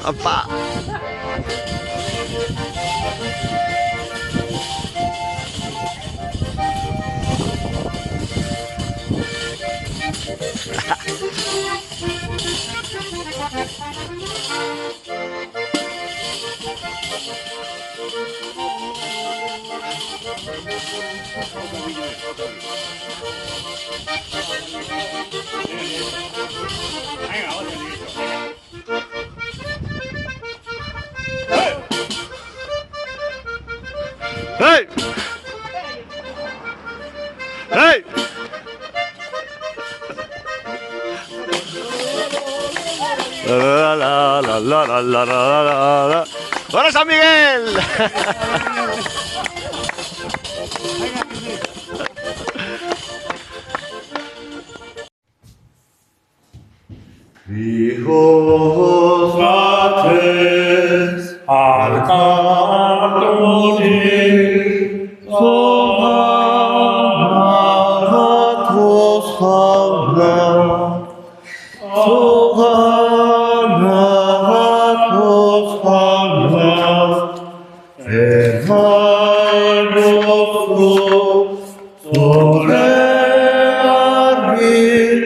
Apa. Hey! Hey! La la la la la la la la la. ¡Hola, San Miguel! Hijos fratres, arcatoni, somanatos habla, somanatos habla, hermanos sobre argil,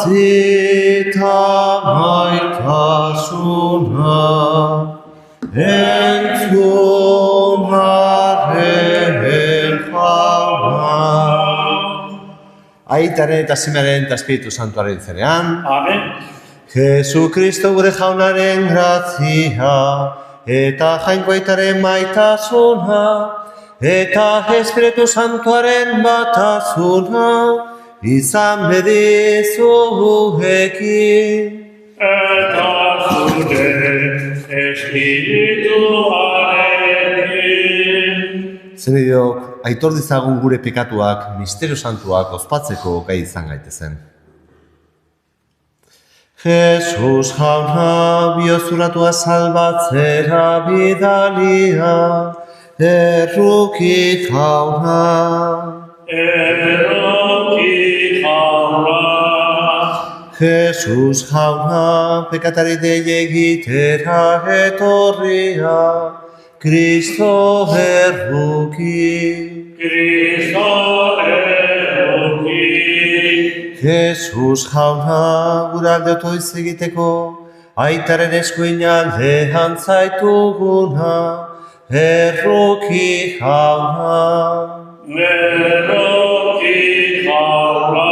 Zita maitasuna entzumaren jauna. Aitaren eta Semearen eta Espiritu Santuaren izenean. Amen. Jesukristo gure jaunaren grazia eta Jainko Aitaren maitasuna eta Espiritu Santuaren batasuna izan bedizu gurekin. Eta zure espirituarekin. Zenideok, aitor dizagun gure pekatuak, misterio santuak ospatzeko gai izan gaitezen. Jesus jauna biozuratua salbatzera bidalia, erruki jauna. Erroki jauna. Jesus jauna pekatari dei egitera etorria, Kristo erruki. Kristo erroki. Jesus jauna guralde otoiz egiteko, aitaren eskuinaldean zaituguna, erruki jauna. Erroki jauna.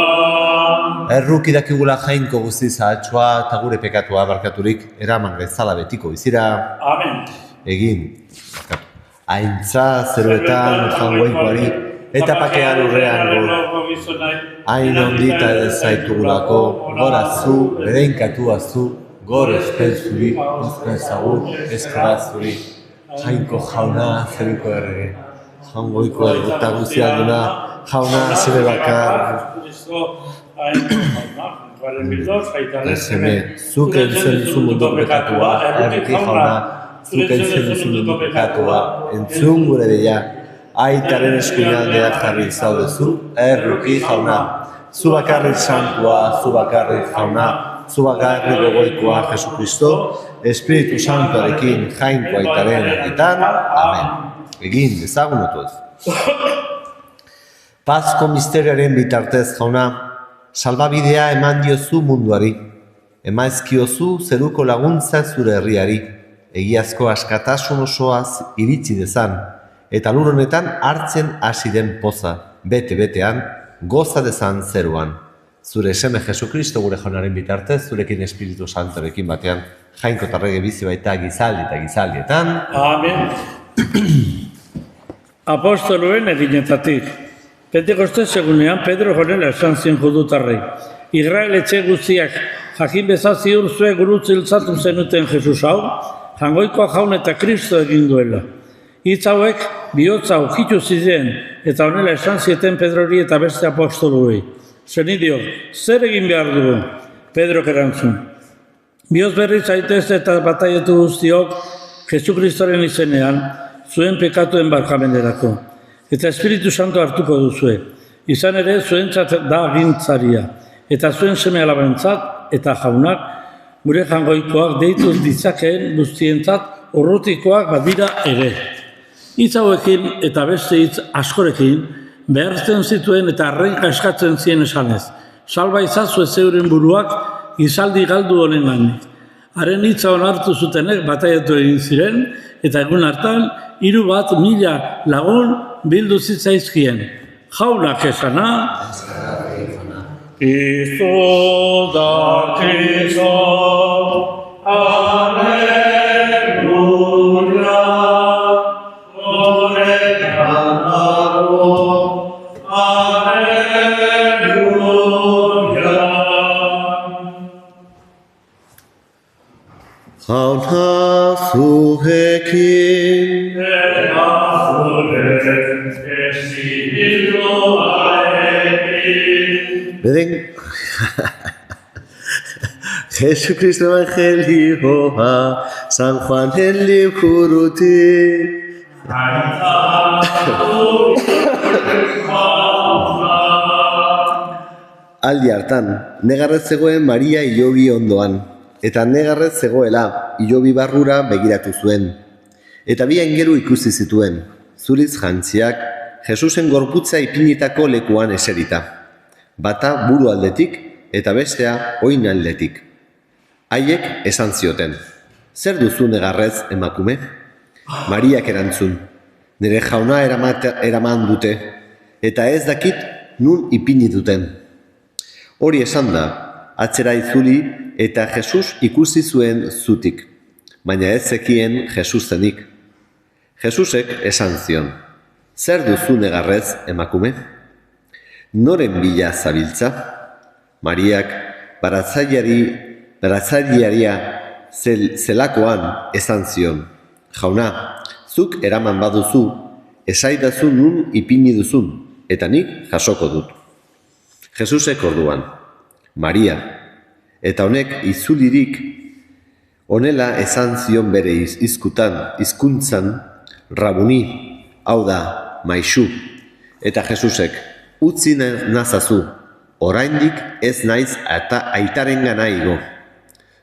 Erruki dakigula Jainko guzti zahatxoa eta gure pekatua barkaturik eraman gaizala betiko bizira. Amen. Egin, aintza zeruetan jangoikoari eta pakean urrean hain ondita zaitugulako, gora zu, berenkatua zu, gor espen zuri, uzpen zagur, eskara zuri, Jainko jauna zeruko errege, jangoiko errota guztialduna, jauna zure bakar. Eseme, zuk entzen duzu mundu pekatua, erruki jauna, zuk entzen duzu mundu pekatua, entzun gure deia, aitaren eskuinaldeak jarri zaudezu, erruki jauna. Zu bakarrik santua, zu bakarrik jauna, zu bakarrik gogoikoa Jesukristo, Espiritu Santuarekin Jainko Aitaren argitan, amen. Egin, ezagun otuz. Pazko misterioaren bitartez jauna, salbabidea eman diozu munduari, emaizkiozu zeruko laguntza zure herriari, egiazko askatasun osoaz iritsi dezan, eta lur honetan hartzen hasi den poza, bete-betean, goza dezan zeruan. Zure seme Jesukristo gure jaunaren bitartez, zurekin Espiritu Santorekin batean, Jainko tarrege bizi baita gizaldi eta gizaldietan. Amen. Apostoluen eginetatik. Pentekostez egunean Pedro honela esan zien judutarrei. Israel etxe guztiak jakin bezaz ziur zue gurutziltzatu zenuten Jesus hau, jangoikoa jaun eta Kristo egin duela. Hitz hauek bihotza ukitu ziren eta honela esan zieten Pedrori eta beste apostoluei. Zenideok, zer egin behar dugu? Pedrok erantzun. Bihotz berriz zaitez eta bataietu guztiok Jesukristoren izenean zuen pekatuen barkamenerako. Eta Espiritu Santo hartuko duzue. Izan ere zuentzat da agintzaria. Eta zuen seme alabentzat eta jaunak, gure jangoikoak deituz ditzakeen guztientzat urrutikoak badira ere. Hitz hauekin eta beste hitz askorekin behartzen zituen eta arrenka eskatzen zien esanez. Salba izazue zeuren buruak gizaldi galdu honen gandik. Haren hitza onartu zutenek bataiatu egin ziren eta egun hartan 3.000 lagun bildu zitzaizkien. Jaunak esana, Izu dakizu, Aleluia, Orekan dago, Aleluia. Jauna zurekin, Eta zuren espirituarekin. beden Jesucristo Evangelioa, San Juanen liburutik. Aldi hartan, negarrez zegoen Maria hilobi ondoan, eta negarrez zegoela hilobi barrura begiratu zuen. Eta bi aingeru ikusi zituen, zuriz jantziak, Jesusen gorputza ipinitako lekuan eserita. Bata buru aldetik eta bestea oin aldetik. Haiek esan zioten, zer duzu negarrez emakume? Mariak erantzun, nire jauna eraman dute, eta ez dakit nun ipini duten. Hori esan da, atzera itzuli eta Jesus ikusi zuen zutik, baina ez zekien Jesus zenik. Jesusek esan zion, zer duzu negarrez emakume? Noren bila zabiltza? Mariak baratzailearia zelakoan esan zion, jauna, zuk eraman baduzu, esaidazu nun ipini duzun, eta nik jasoko dut. Jesusek orduan, Maria, eta honek itzulirik honela esan zion bere hizkuntzan, Rabuni, hau da, maisu, eta Jesusek, utzi nazazu, oraindik ez naiz eta aitarengana igo.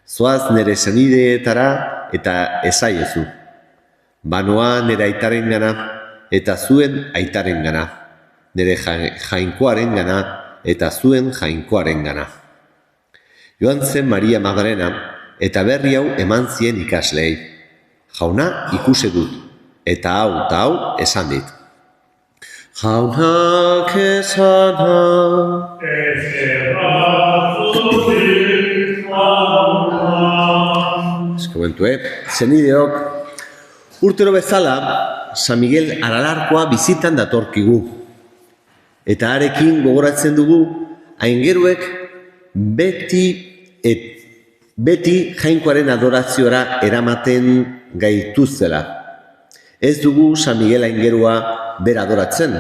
Zoaz nire senideetara eta esaiezu. Banoa nire aitarengana eta zuen aitarengana. Nire jainkoarengana eta zuen jainkoarengana. Joan zen Maria Magdalena eta berri hau eman zien ikaslei. Jauna ikusi dut, eta hau esan dit. Jaunak esana, Eskumentu, zenideok, urtero bezala, San Miguel Aralarkoa bizitan datorkigu. Eta harekin gogoratzen dugu, aingeruek beti jainkoaren adorazioara eramaten gaituzela. Ez dugu San Miguel aingerua bera adoratzen,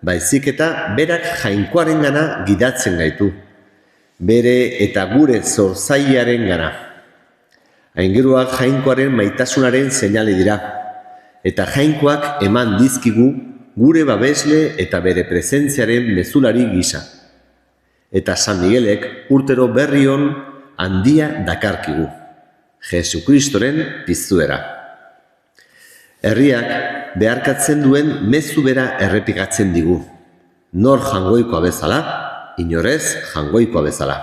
baizik eta berak jainkoarengana gidatzen gaitu, bere eta gure zorzailearengana. Aingeruak jainkoaren maitasunaren seinale dira, eta jainkoak eman dizkigu gure babesle eta bere presentziaren mezulari gisa. Eta San Miguelek urtero berri on handia dakarkigu, Jesukristoren piztuera. Herriak beharkatzen duen mezu bera errepikatzen digu. Nor jangoikoa bezala, inorez jangoikoa bezala.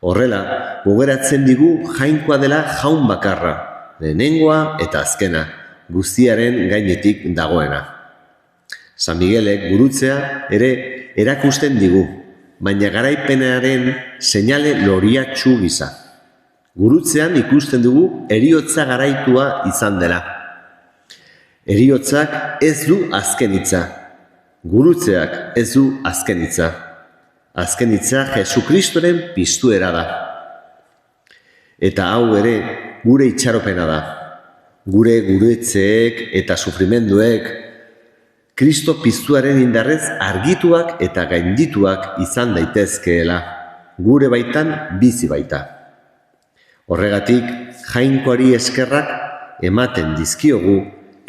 Horrela, gogeratzen digu jainkoa dela jaun bakarra, lehenengoa eta azkena, guztiaren gainetik dagoena. San Miguelek gurutzea ere erakusten digu, baina garaipenaren seinale loriatsu gisa. Gurutzean ikusten dugu heriotza garaitua izan dela. Heriotzak ez du azken hitza, gurutzeak ez du azken hitza. Azken hitza Jesukristoren piztuera da. Eta hau ere gure itxaropena da. Gure gurutzeek eta sufrimenduek Kristo piztuaren indarrez argituak eta gaindituak izan daitezkeela, gure baitan bizi baita. Horregatik jainkoari eskerrak ematen dizkiogu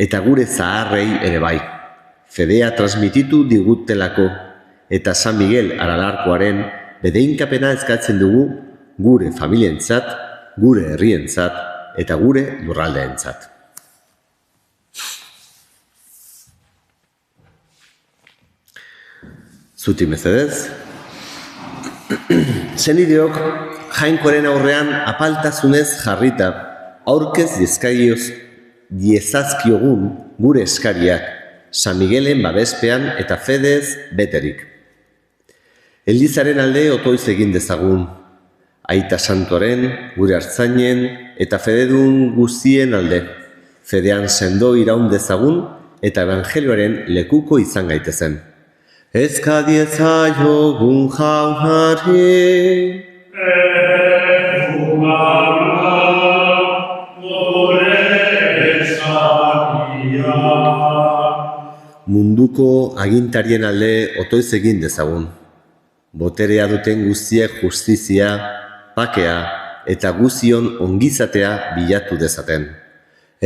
eta gure zaharrei ere bai. Fedea transmititu digutelako eta San Miguel Aralarkoaren bedeinkapena eskatzen dugu gure familientzat, gure herrientzat eta gure lurraldeentzat. Zuti mesedez. Senideok Jainkoaren aurrean apaltasunez jarrita aurkez diezazkiogun gure eskariak, San Miguelen babespean eta fedez beterik. Elizaren alde otoiz egin dezagun, Aita Santoren, gure hartzainen eta fededun guztien alde, fedean sendo iraun dezagun eta evangelioaren lekuko izan gaitezen. Eskadiezaiogun jaunari, munduko agintarien alde otoiz egin dezagun. Boterea duten guztiek justizia, bakea eta guzion ongizatea bilatu dezaten.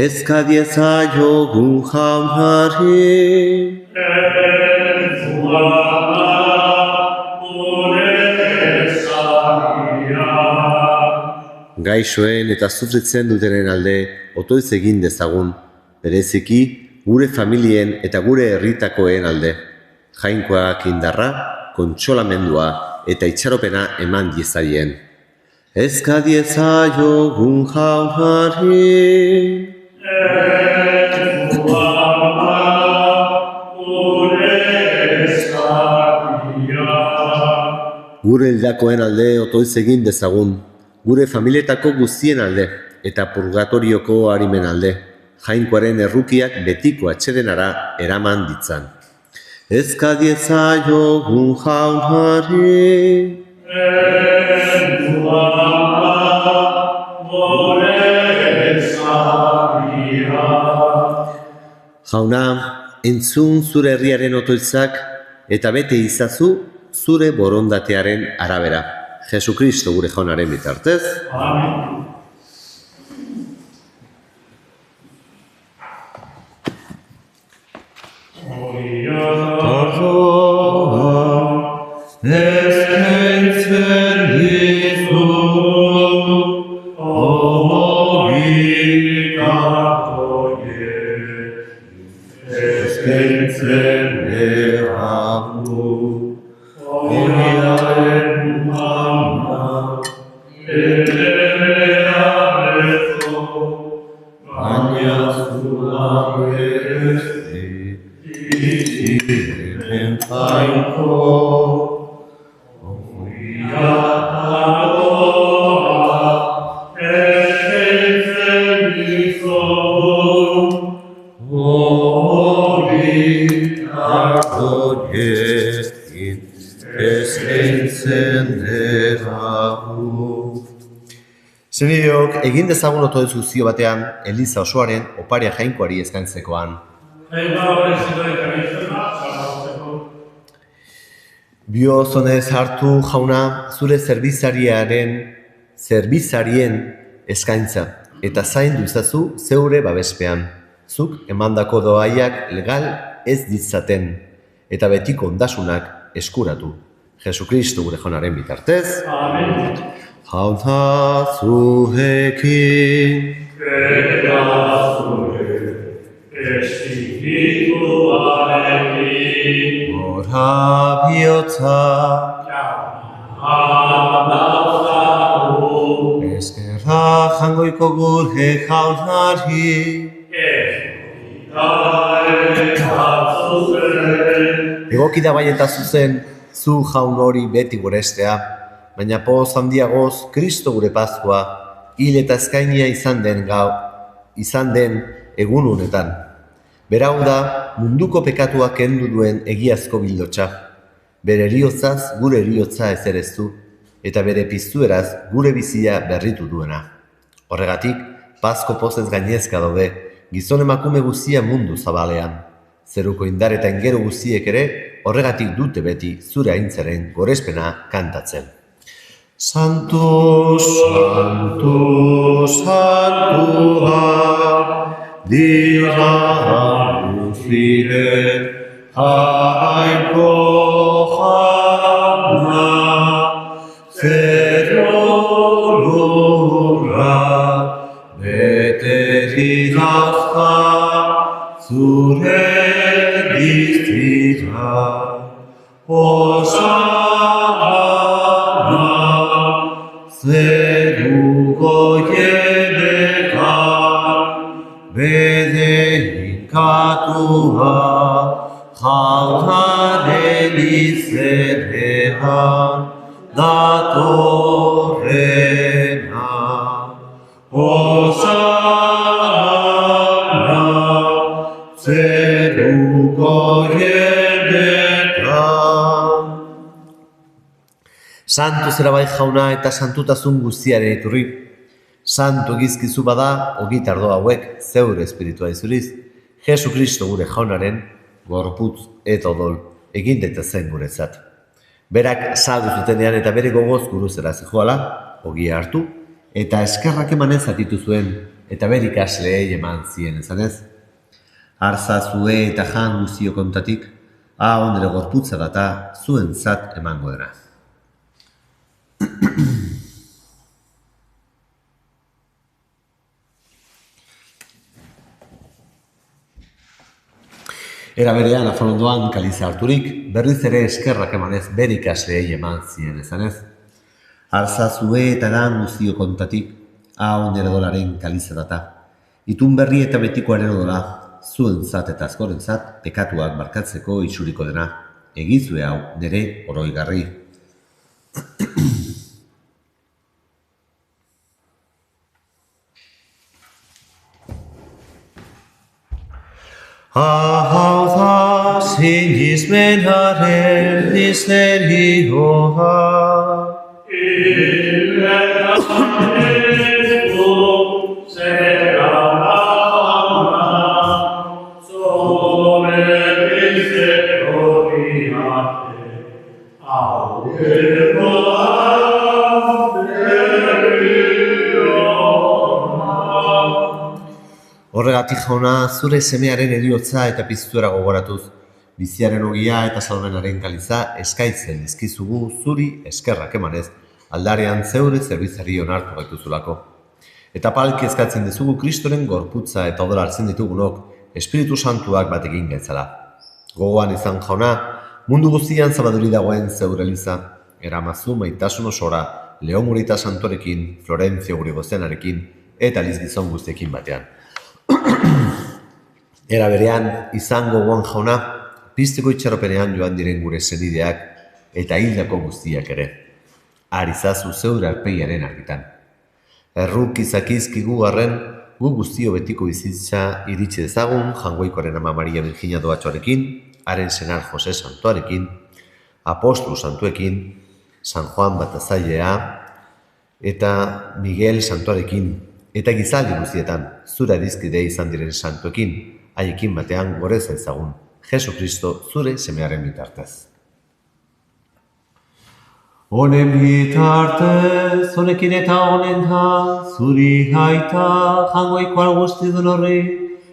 Eskadiezaiogun jaunari, gaixoen eta sufritzen dutenen alde otoiz egin dezagun, bereziki gure familien eta gure herritakoen alde. Jainkoak indarra, kontsolamendua eta itxaropena eman diezaien. Eskadiezaiogun jaunari, gure hildakoen alde otoiz egin dezagun, gure familietako guztien alde eta purgatorioko harimen alde, Jainkoaren errukiak betiko atsedenara eraman ditzan. Eskadiezaiogun jaunari, jauna, entzun zure herriaren otoitzak eta bete izazu zure borondatearen arabera. Jesukristo gure jaunaren bitartez. Amen. Eskaintzen dizu, eskaintzen diragu, horiaren umana, baina zua berezi, iziren jainko, Senideok, egin dezagun otoiz guztio batean, Eliza osoaren oparia jainkoari eskaintzekoan. Biozonez hartu jauna zure zerbizarien eskaintza eta zaindu izazu zeure babespean. Zuk emandako doaiak legal ez ditzaten eta betiko ondasunak eskuratu. Jesukristo gure jaunaren bitartez. Amen. Jauna zuekin, eta zure espirituarekin, gora bihotza, eskerra jangoiko gure jaunari, egoki da bai eta zuzen, zu jaun hori beti gorestea, baina poz handiagoz Kristo gure Paskua hil eta eskainia izan den egun honetan. Berau da munduko pekatua kendu duen egiazko bildotsa. Bere heriotzaz gure heriotza ezereztu eta bere piztueraz gure bizia berritu duena. Horregatik, Pasko pozez gainezka daude, gizon emakume guztia mundu zabalean. Zeruko indar eta ingero guztiek ere horregatik dute beti zure aintzaren gorespena kantatzen. Santu, santu, santua, dira guztien, jainko jauna, zero Irazka zure diztira, Osana zeruko jebekan, bede inkatua, jaunaren izenean, datorrena. Osana zeruko jebekan. Santu zera bai jauna eta santutasun guztiaren iturri. Santu egizkizu bada, ogi tardo hauek zeure espiritua izuriz, Jesu Kristo gure jaunaren gorputz eta odol egin daitezen guretzat. Berak saldu zutenean eta bere gogoz guruzera zijoala, ogia hartu, eta eskerrak emanez zatitu zuen, eta bere ikasleei eman zien ezanez. Arza zue eta jan guztio kontatik, ondere gorputza data zuen zat emango dena. Era berean afarondoan kaliza harturik, berriz ere eskerrak emanez bere ikasleei eman zien ezanez. Arza zue eta gan guztio kontatik, ondere dolaren kaliza data. Itun berri eta betikoaren odola, zuen zat eta azkoren zat, pekatuak markatzeko itxuriko dena, egizue hau nere oroigarri. Hau da sinismenaren misterioa, Horregatik jauna, zure semearen heriotza eta piztuera gogoratuz, biziaren ogia eta salmenaren kaliza eskaitzen dizkizugu zuri eskerrak emanez, aldarean zeure zerbitzari onartu gaituzulako. Eta palki eskatzen dizugu Kristoren gorputza eta odola hartzen ditugunok, Espiritu Santuak batekin gaitzala. Gogoan izan jauna, mundu guztian zabaduri dagoen zeure eliza, eramazu maitasun osora, Leomurita Santorekin, Florentzio gure gozenarekin, eta lizgizon guztiekin batean. Era berean, izango gogoan jauna, pizteko itxaropenean joan diren gure senideak eta hildako guztiak ere. Arizazu zeure arpeiaren argitan. Erruk izakizkigu garren, gu guztio betiko bizitza iritsi dezagun Jangoikoaren ama Maria Virginia Doatxoarekin, haren senar Jose Santuarekin, Apostolu Santuekin, San Juan Batazailea eta Miguel Santuarekin, eta gizaldi guztietan zure adizkide izan diren santuekin, haiekin batean goreza ezagun, Jesu Kristo zure semearen bitartez. Honen bitartez, honekin eta honen da, zuri aita Jangoikoa guztidun horri,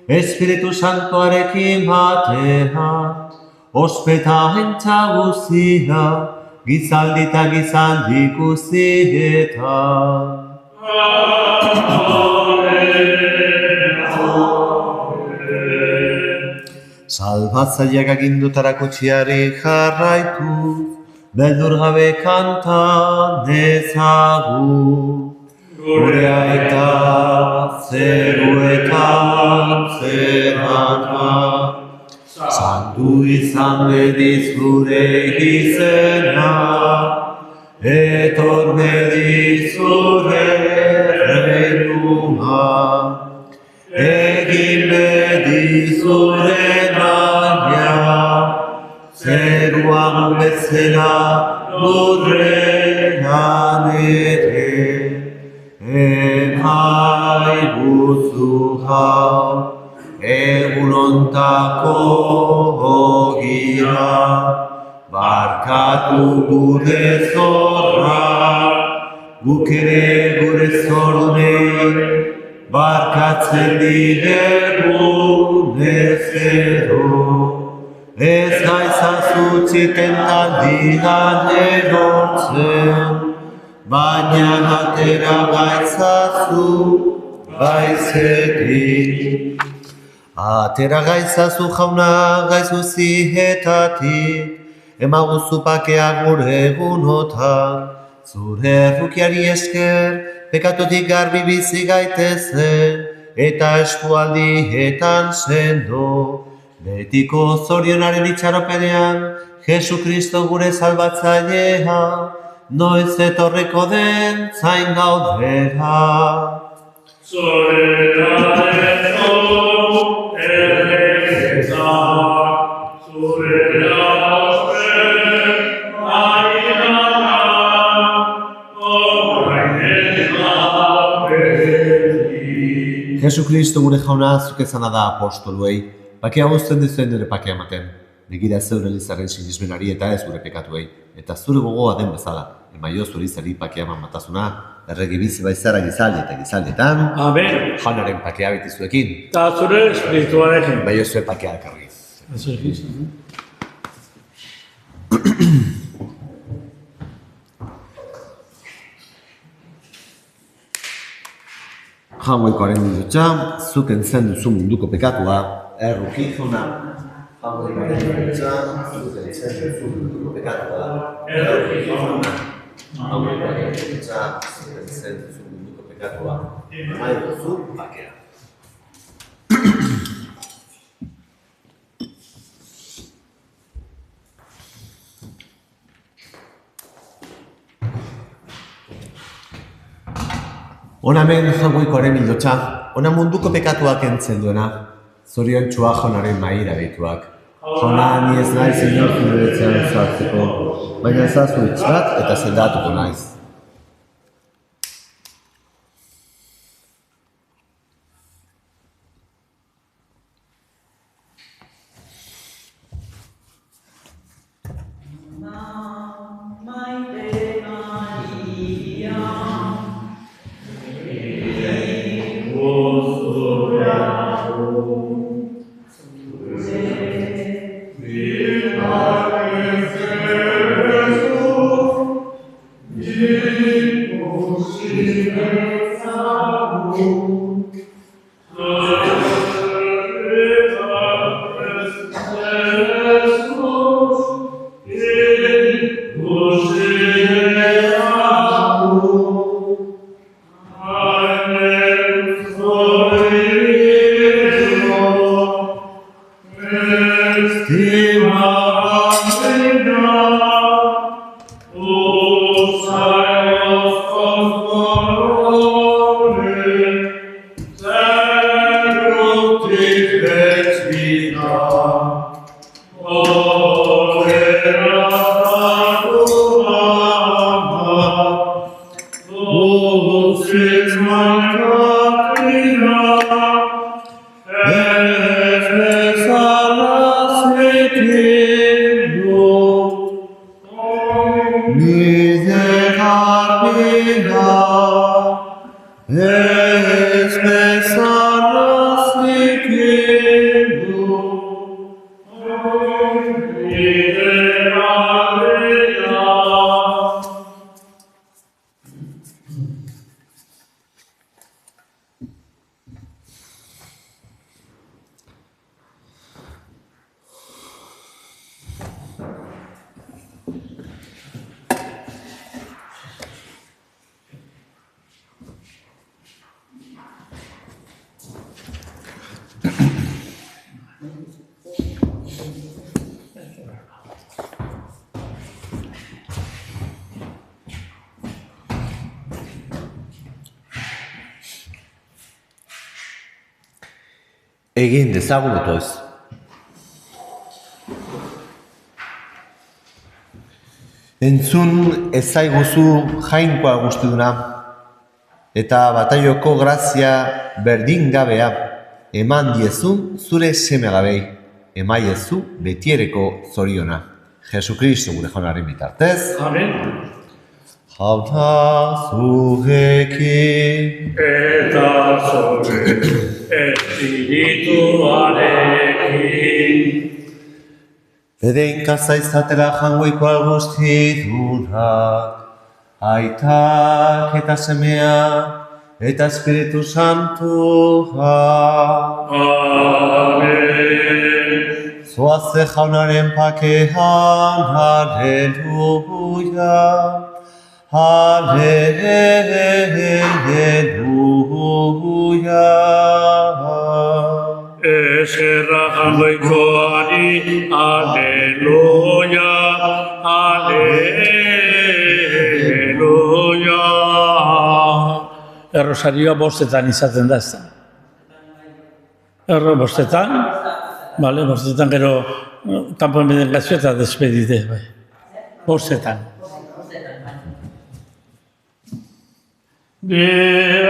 Espiritu Santuarekin batean, ospeta entza guztia, gizaldi eta gizaldi guztietan. Salbatzaileak agindutarako txiari jarraitu, beldur gabe kanta dezagu. Gure aita zeruetan zerana, santu izan bediz gure izena, etor bediz gure reinua, egin bediz gure zeruan bezala lurrean ere, emai guzu hau, egun ontako ogira, barkatu gure zorra, guk ere gure zornei, barkatzen digegu nezero. Ez gaizazu txikentaldian erortzen, baina atera gaitzazu baizetik. Atera gaitzazu jauna gaiz guzietatik, emaguzu pakea gure egunotan, zure errukiari esker, pekatutik garbi bizi gaitezen, eta eskualdietan sendo, betiko zorionaren itxaropenean, Jesu Kristo gure salbatzailea, noiz etorriko den zain gaudera. Jesu Kristo gure jauna zuk ezana da apostoluei, pakea guztien dizuen nire pakea ematen. Begira zeure Elizaren sinismenari eta ez gure pekatuei, eta zure gogoa den bezala, emaio zure Elizari pakea eman batasuna, erregi bizi baizara gizaldi eta gizaldietan, Amen. jaunaren pakea betizuekin, Eta zure espirituarekin. emaio zure pakea elkarri. Jaungoikoaren bidotxa, zuk entzen duzu munduko pekatua, erruki jauna. Jaungoikoaren bidotxa, zuk entzen duzu munduko pekatua, erruki jauna. Jaungoikoaren bidotxa, zuk entzen duzu munduko pekatua, emai duzu bakea. Hona hemen jaungoikoaren bildotxa, hona munduko pekatuak entzen duena, zorion txua jaunaren maira behituak. Jauna, ni ez naiz inor zureretzean zartzeko, baina ezazu hitz bat eta sendatuko naiz. Egin dezagun otoz. Entzun ezaiguzu jainkoa guztiduna, eta bataioko grazia berdin gabea, eman diezu zure seme gabei, emaiezu betiereko zoriona. Jesu Kristo gure jaunaren bitartez. Amen. Jauna zurekin. Eta zure espirituarekin. Erein kaza izatera jangoiko guztidunak, aitak eta semea, eta Espiritu Santua. Amen. Zoazte jaunaren pakean, aleluia, aleluia. Eskerra jangoikoari, aleluia, aleluia. Errosarioa bostetan izaten da, ez da? Bostetan? Bale, bostetan gero kanpoen bedengazio eta despedide, bai. Bostetan. Bien,